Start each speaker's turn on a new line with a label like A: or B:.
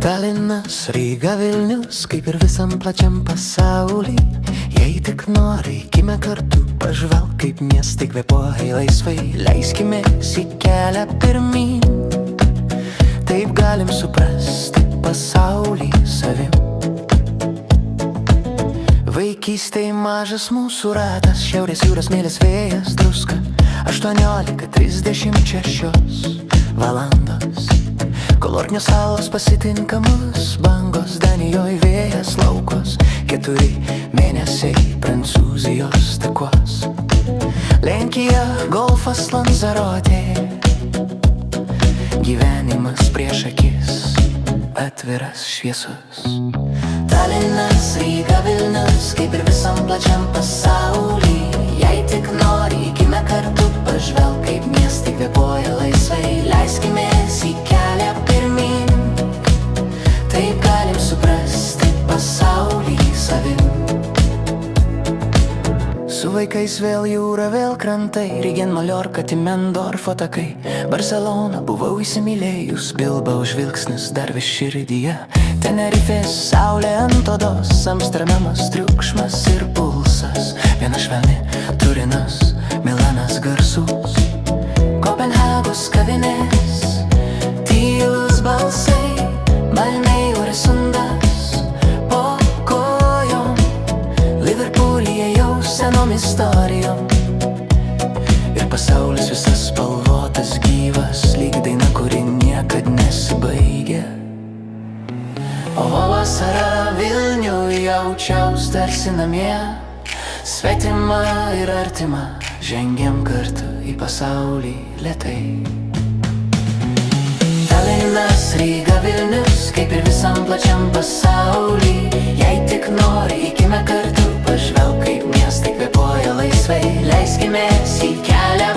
A: Talinas, Ryga, Vilnius, kaip ir visam plačiam pasauly. Jei tik nori, eikime kartu, pažvelk, kaip miestai kvėpuoja laisvai. Leiskimės į kelią pirmyn, taip galim suprasti pasaulį savim. Vaikystėj mažas mūsų ratas, šiaurės jūros smėlis, vėjas, druska. 18:36 valandos. Kolornios salos pasitinka mus, bangos Danijoj, vėjas laukos. 4 mėnesiai Prancūzijos takuos. Lenkija, golfas, Lanzarotė. Gyvenimas prieš akis, atviras, šviesus. Talinas, Ryga, Vilnius, kaip ir visam plačiam pasauly. Jei tik nori, eikime kartu, pažvelk, kaip miestai kvėpuoja laisvai. Leiskimės į kelią pirmyn, taip galim suprasti pasaulį savim. Su vaikais vėl jūra, vėl krantai. Rygen, Maliorka, Timendorfo takai. Barcelona, buvau įsimylėjus, Bilbao žvilgsnis dar vis širdyje. Tenerifės, saulė ant odos, Amsterdamas, triukšmas ir pulsas. Viena švelni, Turinas, Milanas garsus. Kopenhagos kavinės, tylus balsai, Malmė, Oresundas, po kojom. Liverpoolyje jau senom istorijom. Ir pasaulis visas spalvotas, gyvas, lyg daina, kuri niekad nesibaigia. O vasara Vilniuj jaučiaus tarsi namie. Svetima ir artima, žengiam kartu į pasaulį lėtai. Talinas, Ryga, Vilnius, kaip ir visam plačiam pasauly. Jei tik nori, eikime kartu, pažvelk, kaip miestai kvėpuoja laisvai. Leiskimės į kelią